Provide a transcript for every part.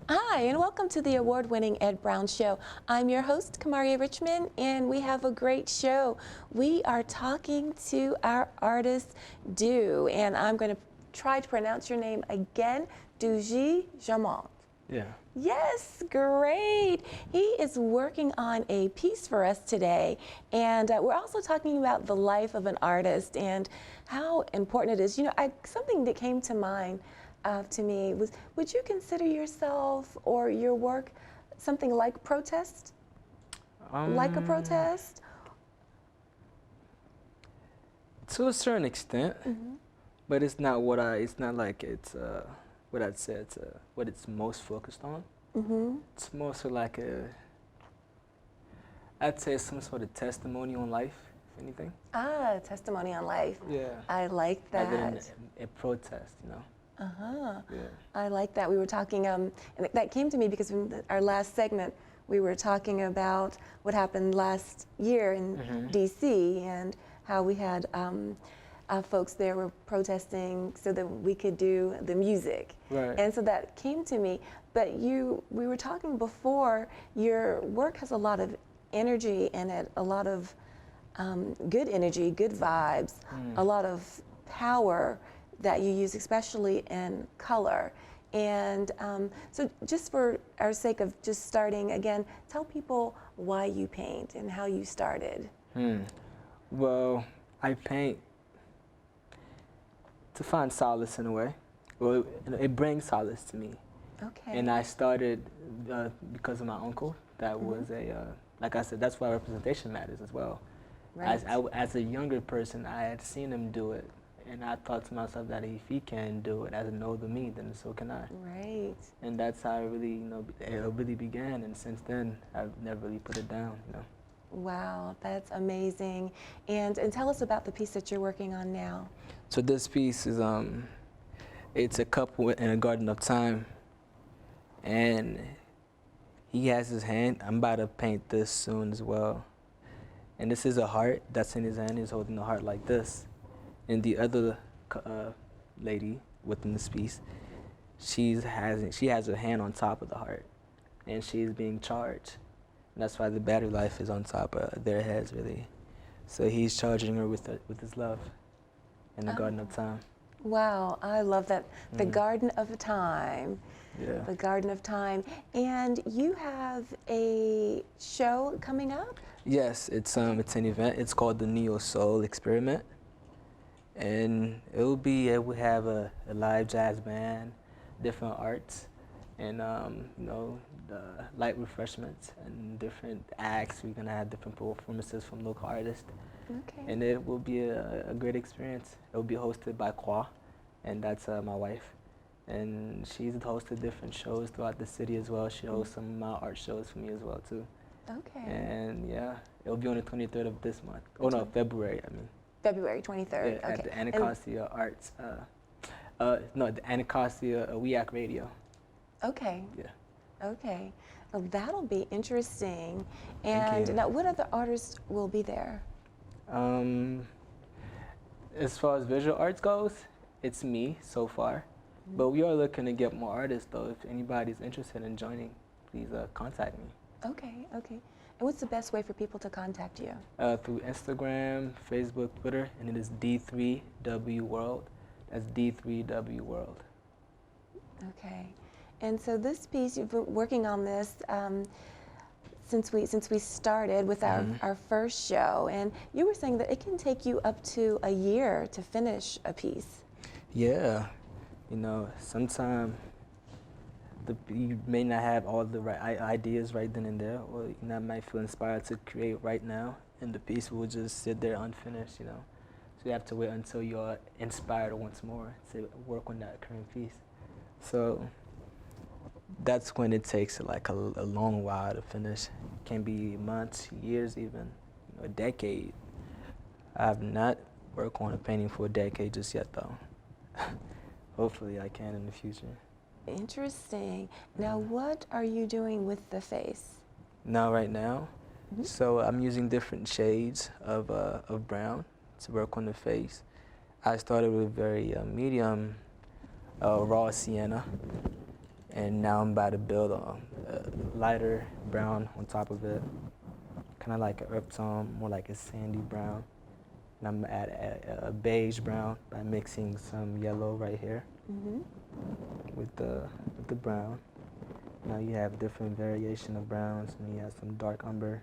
Hi, and welcome to the award-winning Ed Brown Show. I'm your host, Kamaria Richmond, and we have a great show. We are talking to our artist, Du, and I'm going to try to pronounce your name again, Jan8. Yeah. Yes, great. He is working on a piece for us today, and we're also talking about the life of an artist and how important it is. You know, something that came to mind to me was, would you consider yourself or your work something like protest? Like a protest? To a certain extent, but it's not what it's not like what I'd say it's what it's most focused on. It's more so like I'd say some sort of testimony on life, if anything. Ah, testimony on life. Yeah. I like that. Rather than a protest, you know. Yeah. I like that. We were talking, and that came to me because in our last segment, we were talking about what happened last year in D.C. and how we had folks there were protesting so that we could do the music. Right. And so that came to me. But we were talking before, your work has a lot of energy in it, a lot of good energy, good vibes, a lot of power that you use, especially in color. And so just for our sake of just starting again, tell people why you paint and how you started. Well, I paint to find solace in a way. Well, it brings solace to me. Okay. And I started because of my uncle. That was like I said, that's why representation matters as well. Right. As a younger person, I had seen him do it. And I thought to myself that if he can do it as an older me, then so can I. Right. And that's how it really, it really began. And since then, I've never really put it down, Wow, that's amazing. And tell us about the piece that you're working on now. So this piece is, it's a couple in a garden of time. And he has his hand. I'm about to paint this soon as well. And this is a heart that's in his hand. He's holding the heart like this. And the other lady within this piece, she has her hand on top of the heart, and she's being charged. And that's why the battery life is on top of their heads, really. So he's charging her with his love in the Garden of Time. Wow, I love that. The Garden of Time. Yeah. The Garden of Time. And you have a show coming up? Yes, it's an event. It's called the Neo Soul Experiment. And we have a live jazz band, different arts, and the light refreshments and different acts. We're gonna have different performances from local artists. Okay. And it will be a great experience. It will be hosted by Kwa, and that's my wife. And she's hosted different shows throughout the city as well. She hosts some of my art shows for me as well too. Okay. And yeah, it'll be on the 23rd of this month. Oh no, February, I mean. February 23rd. Yeah, okay. at the Anacostia Arts, the Anacostia WEAC Radio. Okay. Yeah. Okay. Well, that'll be interesting. Thank And you. now, what other artists will be there? As far as visual arts goes, it's me so far. But we are looking to get more artists though. If anybody's interested in joining, please contact me. Okay, okay. And what's the best way for people to contact you? Through Instagram, Facebook, Twitter, and it is D3W World. That's D3W World. Okay. And so this piece, you've been working on this since we started with our first show, and you were saying that it can take you up to a year to finish a piece. Yeah, sometimes you may not have all the right ideas right then and there, or you might feel inspired to create right now, and the piece will just sit there unfinished, So you have to wait until you're inspired once more to work on that current piece. So that's when it takes like a long while to finish. It can be months, years even, a decade. I have not worked on a painting for a decade just yet though. Hopefully I can in the future. Interesting. Now, what are you doing with the face? Now, right now, so I'm using different shades of brown to work on the face. I started with very medium raw sienna, And now I'm about to build a lighter brown on top of it, kind of like an earth tone, more like a sandy brown. And I'm gonna add a beige brown by mixing some yellow right here with the brown. Now you have different variation of browns, and you have some dark umber.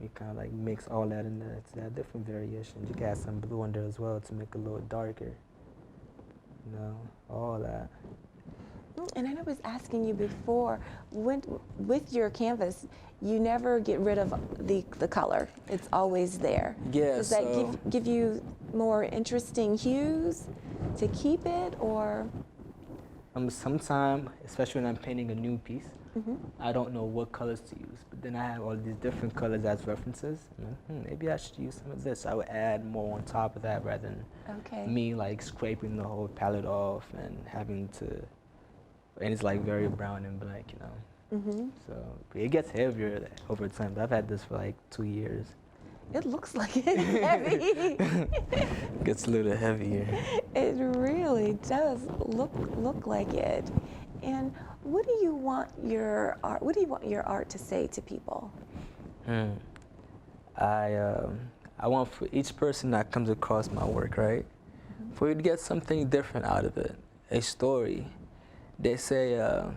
You kind of like mix all that in there to have different variations. You can add some blue in there as well to make it a little darker. You know, all that. And I know I was asking you before, with your canvas, you never get rid of the color. It's always there. Yeah. Does that give you more interesting hues to keep it, or? Sometimes, especially when I'm painting a new piece, I don't know what colors to use. But then I have all these different colors as references. Maybe I should use some of this. I would add more on top of that rather than me like scraping the whole palette off and having to. And it's like very brown and black, you know. So but it gets heavier over time. But I've had this for like 2 years. It looks like it's heavy. It gets a little heavier. It really does look like it. And what do you want your art? What do you want your art to say to people? I want for each person that comes across my work, right, for you to get something different out of it, a story. They say a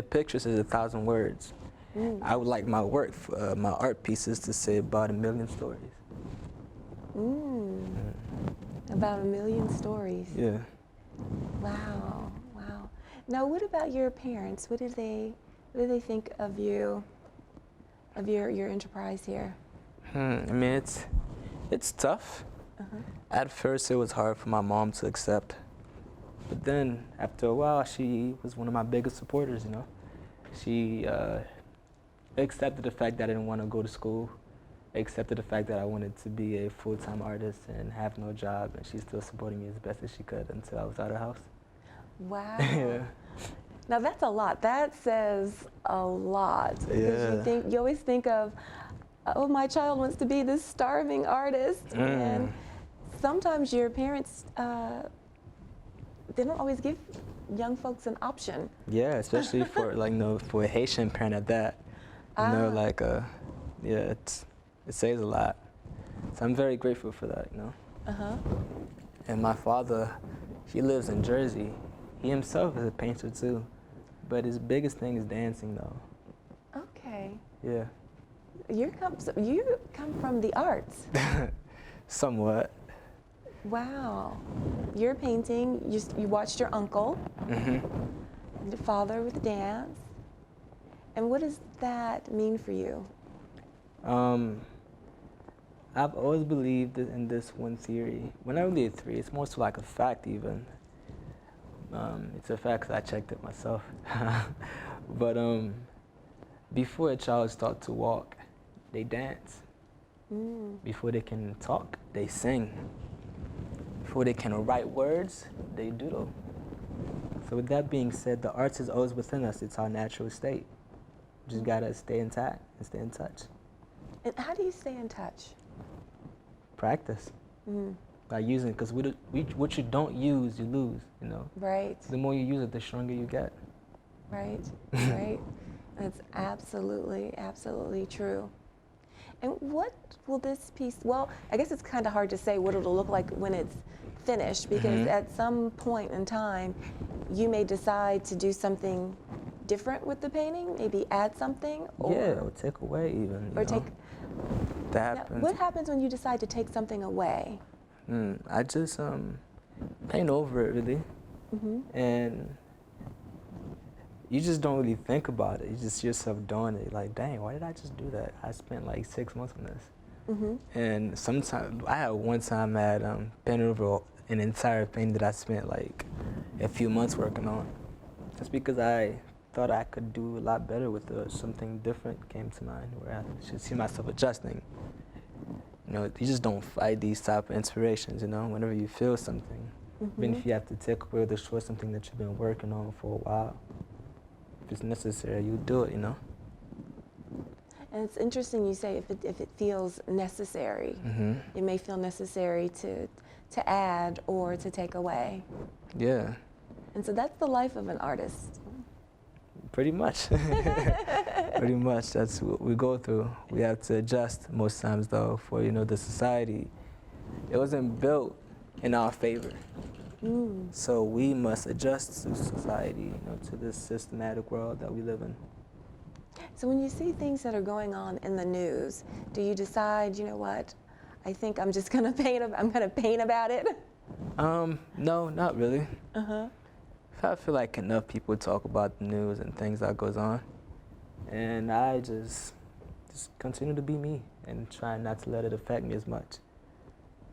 picture says 1,000 words. I would like my work, my art pieces, to say about 1 million stories. About 1 million stories. Yeah. Wow, wow. Now, what about your parents? What did they think of you, of your enterprise here? I mean, it's tough. At first, it was hard for my mom to accept. But then, after a while, she was one of my biggest supporters, you know. She accepted the fact that I didn't want to go to school, accepted the fact that I wanted to be a full-time artist and have no job, and she's still supporting me as best as she could until I was out of the house. Wow. Yeah. Now, that's a lot. That says a lot. Yeah. Because you always think of, oh, my child wants to be this starving artist. And sometimes your parents, they don't always give young folks an option. Yeah, especially for like for a Haitian parent at that. You know, like yeah, it says a lot. So I'm very grateful for that, you know. And my father, he lives in Jersey. He himself is a painter too, but his biggest thing is dancing though. Okay. Yeah. You come from the arts. Somewhat. Wow. You're painting, you watched your uncle, your father with dance. And what does that mean for you? I've always believed in this one theory. Well, not really a theory, it's more so like a fact even. It's a fact 'cause I checked it myself. But before a child starts to walk, they dance. Before they can talk, they sing. Before they can write words, they doodle. So with that being said, the arts is always within us. It's our natural state. We just gotta stay intact and stay in touch. And how do you stay in touch? Practice. By using it, because what you don't use, you lose, you know? Right. The more you use it, the stronger you get. Right, right. That's absolutely, absolutely true. And what will this piece, well, I guess it's kind of hard to say what it'll look like when it's finished, because at some point in time, you may decide to do something different with the painting, maybe add something, or take away even. Or take. That Now, happens. what happens when you decide to take something away? I just paint over it really, and you just don't really think about it. You just see yourself doing it. Like, dang, why did I just do that? I spent like 6 months on this. And sometimes I had one time I had painted over an entire painting that I spent like a few months working on, just because I thought I could do a lot better with it. Something different came to mind where I should see myself adjusting. You know, you just don't fight these type of inspirations, you know, whenever you feel something. Even if you have to take away or destroy something that you've been working on for a while, if it's necessary, you do it, you know. And it's interesting you say if it feels necessary. It may feel necessary to add or to take away. Yeah. And so that's the life of an artist. Pretty much. Pretty much. That's what we go through. We have to adjust most times, though, for, the society. It wasn't built in our favor. So we must adjust to society, to this systematic world that we live in. So when you see things that are going on in the news, do you decide, you know what, I think I'm just going to paint about it? No, not really. I feel like enough people talk about the news and things that goes on, and I just continue to be me and try not to let it affect me as much.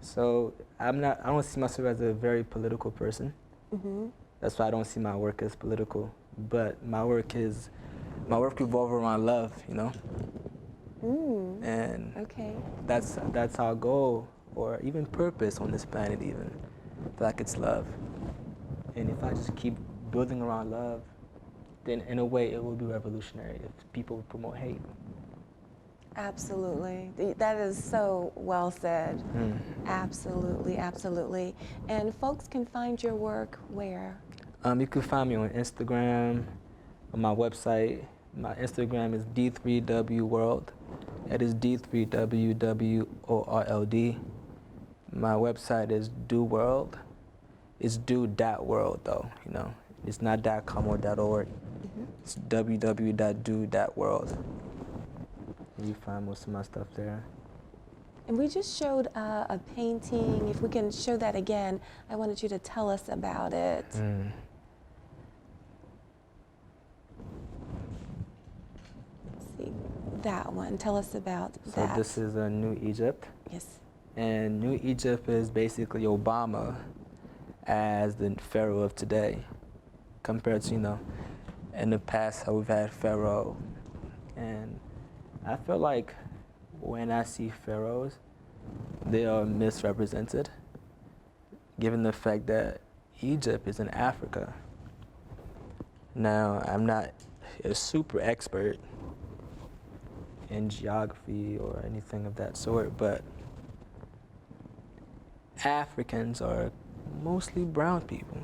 So I don't see myself as a very political person. That's why I don't see my work as political. But my work revolves around love, And Okay. that's our goal, or even purpose on this planet. Even I feel like it's love. And if I just keep building around love, then in a way it will be revolutionary if people promote hate. Absolutely. That is so well said. Absolutely, absolutely. And folks can find your work where? You can find me on Instagram, on my website. My Instagram is D3W World. That is D3WWORLD. My website is Do World. It's do.world though, It's not .com or .org. It's www.do.world. You find most of my stuff there. And we just showed a painting. If we can show that again, I wanted you to tell us about it. Let's see, that one. Tell us about that. So this is a New Egypt. Yes. And New Egypt is basically Obama as the Pharaoh of today, compared to, in the past how we've had Pharaoh. And I feel like when I see pharaohs, they are misrepresented, given the fact that Egypt is in Africa. Now, I'm not a super expert in geography or anything of that sort, but Africans are mostly brown people.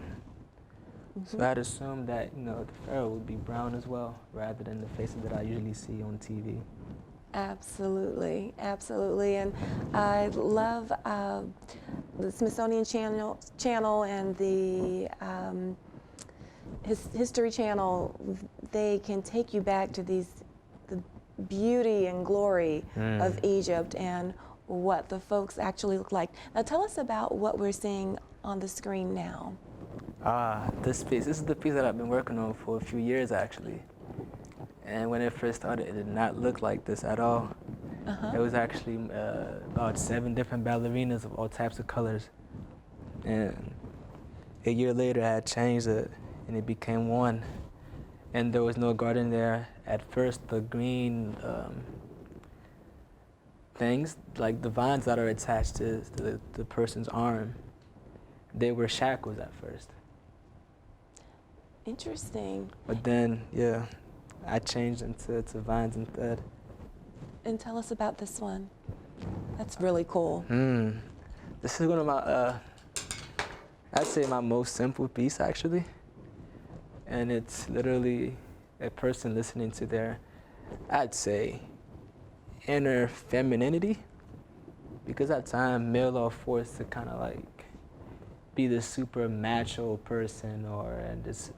So I'd assume that, the pharaoh would be brown as well, rather than the faces that I usually see on TV. Absolutely, absolutely. And I love the Smithsonian channel and the History Channel. They can take you back to the beauty and glory of Egypt and what the folks actually look like. Now tell us about what we're seeing on the screen now. This is the piece that I've been working on for a few years, actually. And when it first started, it did not look like this at all. It was actually about 7 different ballerinas of all types of colors. And a year later, I had changed it, and it became one. And there was no garden there. At first, the green things, like the vines that are attached to the person's arm, they were shackles at first. Interesting. But then, I changed them to vines instead. And tell us about this one. That's really cool. This is one of my, I'd say my most simple piece, actually. And it's literally a person listening to their, I'd say, inner femininity. Because at times, male are forced to kind of like be this super macho person or this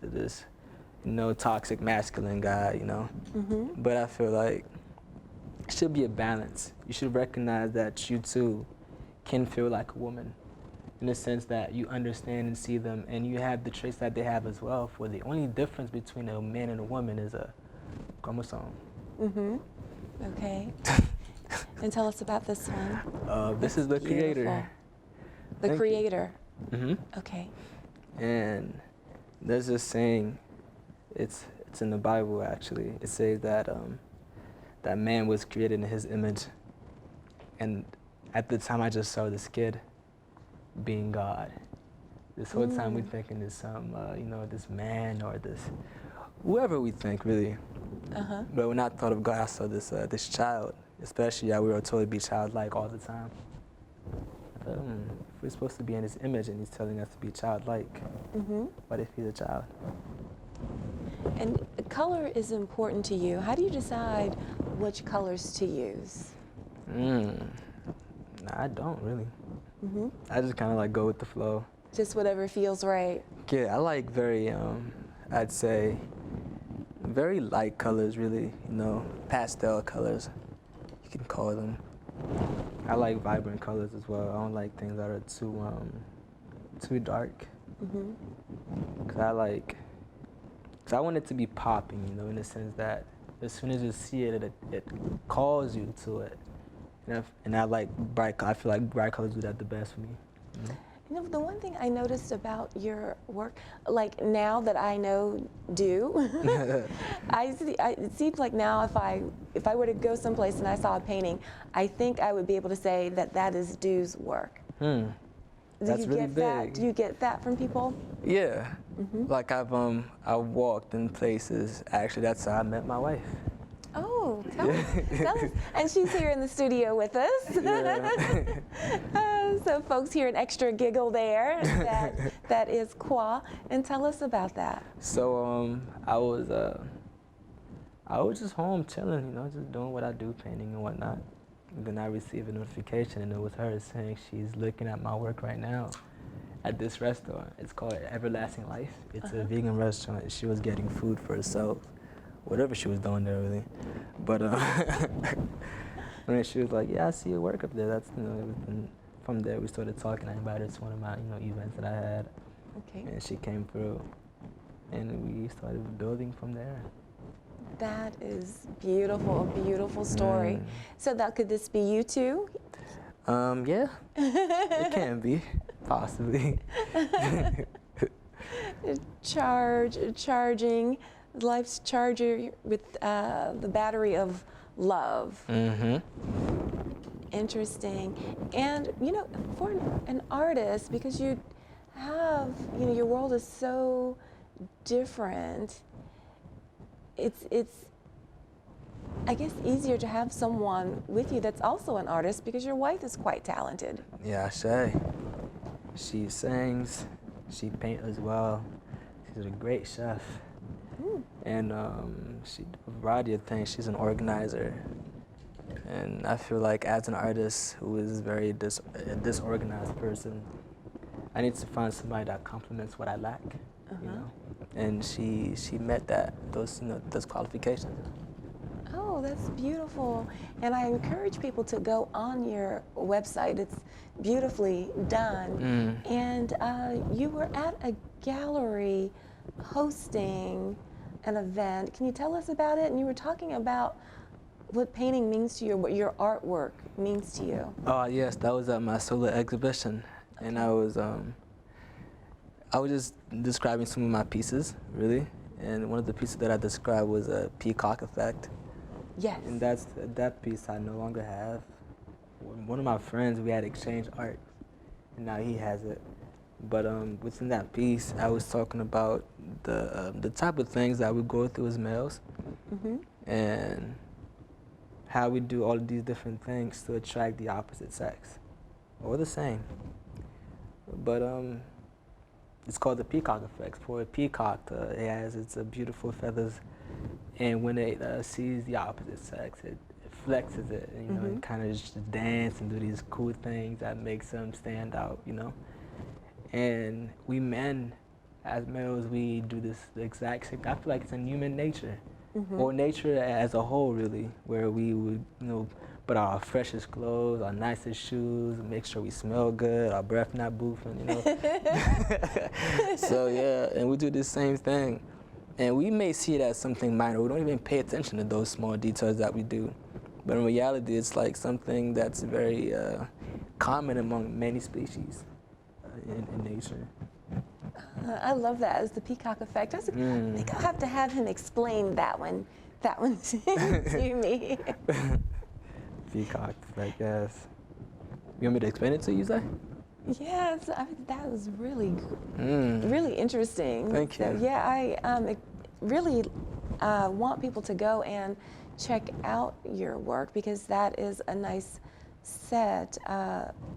toxic masculine guy, But I feel like it should be a balance. You should recognize that you too can feel like a woman, in the sense that you understand and see them, and you have the traits that they have as well. For the only difference between a man and a woman is a chromosome. Okay. And tell us about this one. This is the creator. The creator. Okay. And there's this saying, it's in the Bible actually. It says that that man was created in his image. And at the time I just saw this kid being God. This whole time we thinking it's some, this man or this, whoever we think really. But when I thought of God, I saw this child, especially how we were told to be childlike all the time. I thought, if we're supposed to be in his image and he's telling us to be childlike, what if he's a child? And color is important to you. How do you decide which colors to use? Nah, I don't really. I just kind of like go with the flow. Just whatever feels right. Yeah, I like very, I'd say, very light colors, really. You know, pastel colors, you can call them. I like vibrant colors as well. I don't like things that are too dark. Cause I want it to be popping, you know, in the sense that as soon as you see it, it calls you to it. And I like bright. I feel like bright colors do that the best for me. You know? You know, the one thing I noticed about your work, like now that I know do, it seems like now if I were to go someplace and I saw a painting, I think I would be able to say that that is Du's work. That's really big. Do you get that from people? Yeah. Like I've walked in places. Actually, that's how I met my wife. Oh, tell us. And she's here in the studio with us. Yeah. So folks hear an extra giggle there. That is Kwa. And tell us about that. So I was just home chilling, you know, just doing what I do, painting and whatnot. And then I received a notification, and it was her saying she's looking at my work right now at this restaurant. It's called Everlasting Life. It's a vegan restaurant. She was getting food for herself. Whatever she was doing there, really. But when she was like, "Yeah, I see your work up there." That's, you know, everything. From there, we started talking. I invited her to one of my, you know, events that I had. Okay. And she came through, and we started building from there. That is beautiful, a beautiful story. So could this be you too? Yeah, it can be, possibly. Charging. Life's charger with the battery of love. Interesting. And, you know, for an artist, because you have, you know, your world is so different, it's I guess easier to have someone with you that's also an artist, because your wife is quite talented. Yeah, I say. She sings, she paints as well. She's a great chef. And she does a variety of things. She's an organizer. And I feel like as an artist who is very a disorganized person, I need to find somebody that complements what I lack, you know? And she met those qualifications. Oh, that's beautiful. And I encourage people to go on your website. It's beautifully done. And you were at a gallery hosting an event. Can you tell us about it? And you were talking about what painting means to you, or what your artwork means to you. Oh, yes, that was at my solo exhibition. And I was just describing some of my pieces, really. And one of the pieces that I described was a peacock effect. Yes. And that piece I no longer have. One of my friends, we had exchanged art, and now he has it. But within that piece, I was talking about the type of things that we go through as males, and how we do all of these different things to attract the opposite sex, or the same. But it's called the peacock effect. For a peacock, it has its beautiful feathers, and when it sees the opposite sex, it flexes it, and, you know, and kind of just dance and do these cool things that makes them stand out, you know. And we men, as males, we do this the exact same. I feel like it's in human nature, or nature as a whole, really, where we would, you know, put our freshest clothes, our nicest shoes, make sure we smell good, our breath not boofing, you know. So yeah, and we do the same thing. And we may see it as something minor. We don't even pay attention to those small details that we do. But in reality, it's like something that's very common among many species in nature. I love that, as the peacock effect. I think I'll have to have him explain that one to me. Peacock effect, yes. You want me to explain it to you, Zay? Yes, that was really, really interesting. Thank you. So, yeah, I really want people to go and check out your work, because that is a nice set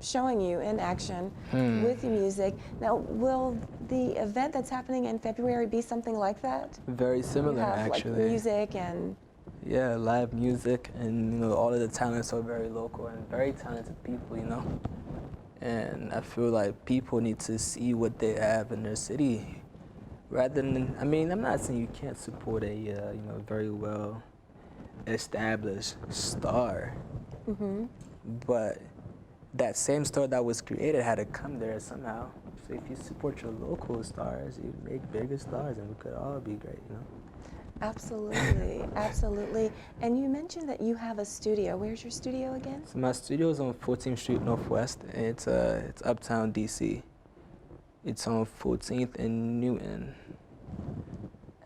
showing you in action with your music. Now, will the event that's happening in February be something like that? Very similar, You have actually. like music and Yeah, live music, and all of the talents are very local and very talented people, And I feel like people need to see what they have in their city, rather than. I mean, I'm not saying you can't support a very well established star, but that same star that was created had to come there somehow. So if you support your local stars, you make bigger stars, and we could all be great, Absolutely, absolutely. And you mentioned that you have a studio. Where's your studio again? So my studio is on 14th Street Northwest, and it's uptown DC. It's on 14th and Newton.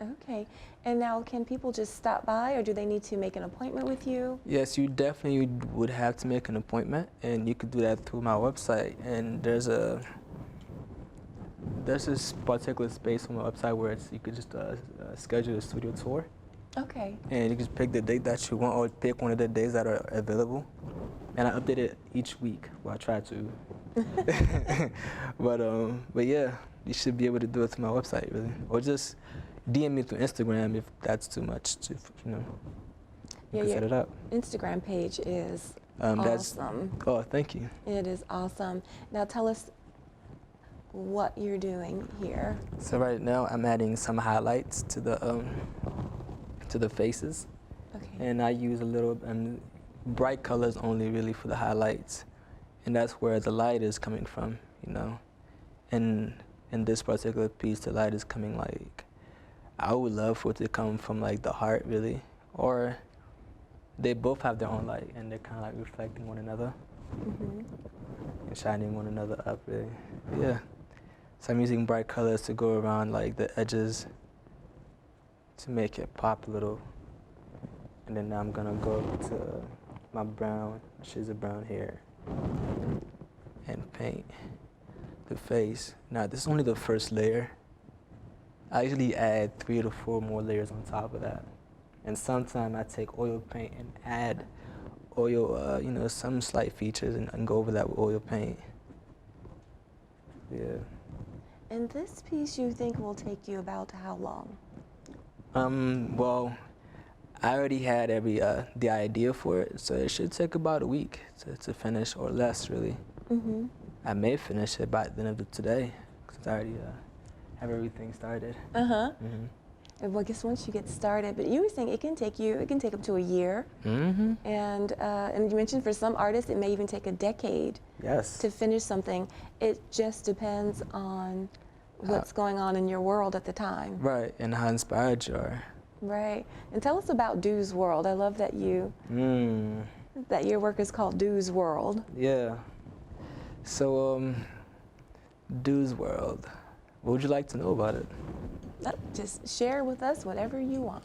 Okay. And now, can people just stop by, or do they need to make an appointment with you? Yes, you definitely would have to make an appointment, and you could do that through my website. And there's this particular space on my website where you could just schedule a studio tour. Okay. And you can pick the date that you want, or pick one of the days that are available. And I update it each week. Well, I try to. But yeah, you should be able to do it through my website, really, or just DM me through Instagram if that's too much to, you can set it up. Instagram page is That's, awesome. oh, thank you. It is awesome. Now tell us what you're doing here. So right now I'm adding some highlights to the faces, Okay. and I use a little bright colors only really for the highlights, and that's where the light is coming from, And in this particular piece, the light is coming like, I would love for it to come from like the heart really, or they both have their own light and they're kind of like reflecting one another and shining one another up really. Yeah. So I'm using bright colors to go around like the edges to make it pop a little. And then now I'm gonna go to my shades of brown hair and paint the face. Now this is only the first layer. I usually add 3 to 4 more layers on top of that. And sometimes I take oil paint and add oil, some slight features and go over that with oil paint. Yeah. And this piece you think will take you about how long? Well, I already had the idea for it, so it should take about a week to finish, or less really. I may finish it by the end of today, because I already have everything started. And well, I guess once you get started, but you were saying it can take up to a year. And you mentioned for some artists it may even take a decade. Yes. To finish something. It just depends on what's going on in your world at the time. Right, and how inspired you are. Right. And tell us about Du's World. I love that that your work is called Du's World. Yeah. So, Du's World. What would you like to know about it? Just share with us whatever you want.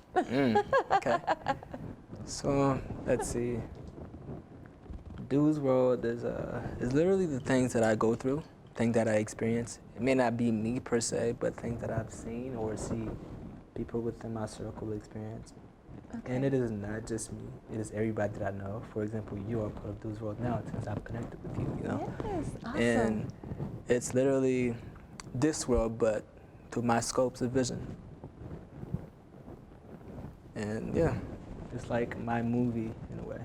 Okay. So, let's see. Du's World is literally the things that I go through, things that I experience. It may not be me per se, but things that I've seen or see people within my circle experience. Okay. And it is not just me, it is everybody that I know. For example, you are part of Du's World now since I've connected with you, Yes, awesome. And it's literally this world, but through my scopes of vision. And yeah, it's like my movie in a way,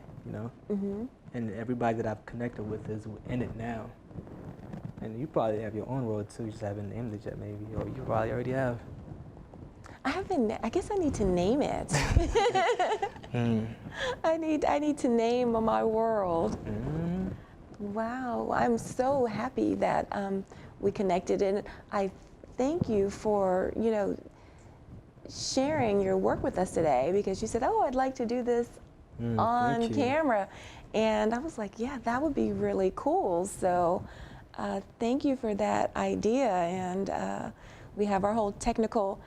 And everybody that I've connected with is in it now. And you probably have your own world too, you just haven't named it yet maybe, or you probably already have. I guess I need to name it. I need to name my world. Wow, I'm so happy that we connected, and I thank you for sharing your work with us today, because you said, "Oh, I'd like to do this on camera," and I was like, "Yeah, that would be really cool." So, thank you for that idea, and we have our whole technical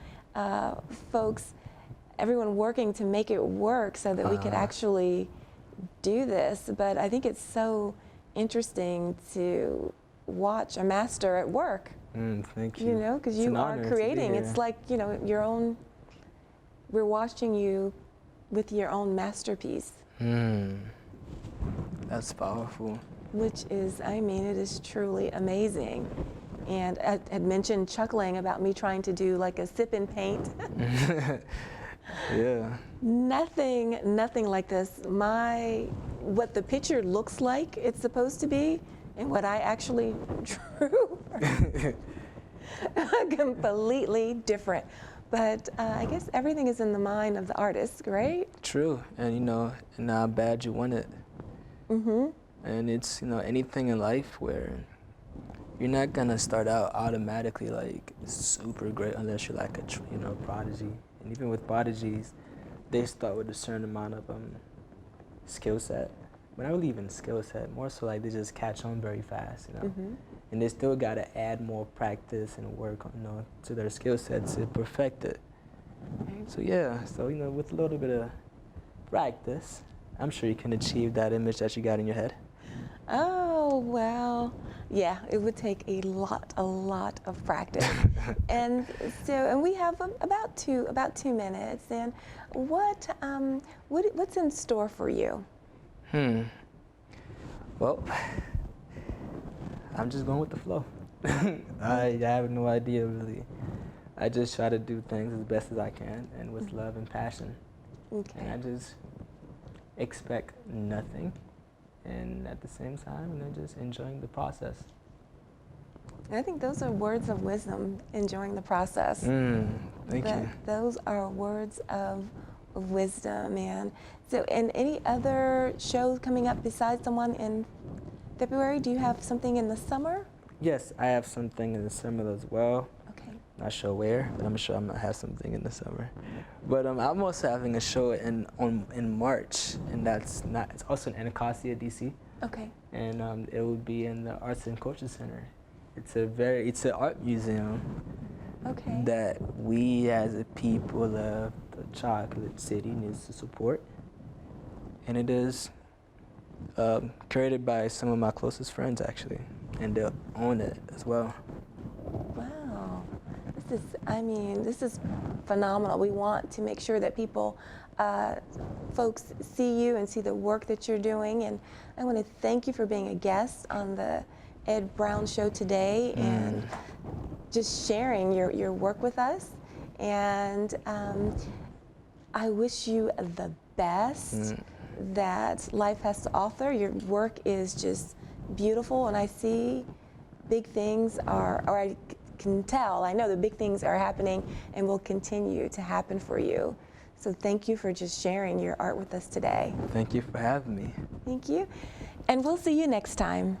folks, everyone working to make it work so that we could actually do this. But I think it's so interesting to watch a master at work. Thank you. Because you are creating. It's like, your own, we're watching you with your own masterpiece. That's powerful. which is, I mean, it is truly amazing. And I had mentioned chuckling about me trying to do like a sip and paint. Yeah. Nothing like this. What the picture looks like it's supposed to be and what I actually drew are completely different. But I guess everything is in the mind of the artist, right? True. And you know, and how bad you want it. Mm-hmm. And it's, you know, anything in life where you're not gonna start out automatically like super great unless you're like a prodigy. And even with prodigies, they start with a certain amount of skill set. But not really even skill set, more so like they just catch on very fast, you know. Mm-hmm. And they still gotta add more practice and work on, you know, to their skill set to perfect it. Right. So yeah, so you know, with a little bit of practice, I'm sure you can achieve that image that you got in your head. Oh, well, yeah, it would take a lot of practice. And we have about 2 minutes. And what's in store for you? Well, I'm just going with the flow. I have no idea really. I just try to do things as best as I can and with love and passion. Okay. And I just expect nothing. And at the same time, you know, just enjoying the process. I think those are words of wisdom, enjoying the process. Thank you. Those are words of wisdom, man. So, and any other shows coming up besides the one in February? Do you have something in the summer? Yes, I have something in the summer as well. Okay. Not sure where, but I'm sure I'm gonna have something in the summer. But I'm also having a show in March, and it's also in Anacostia, DC. Okay. And it will be in the Arts and Culture Center. It's an art museum Okay. that we as a people of the Chocolate City needs to support. And it is curated by some of my closest friends actually, and they'll own it as well. Wow. This is phenomenal. We want to make sure that folks see you and see the work that you're doing. And I want to thank you for being a guest on the Ed Brown Show today and just sharing your work with us. And I wish you the best that life has to offer. Your work is just beautiful, and I see big things I can tell, I know the big things are happening and will continue to happen for you. So thank you for just sharing your art with us today. Thank you for having me. Thank you. And we'll see you next time.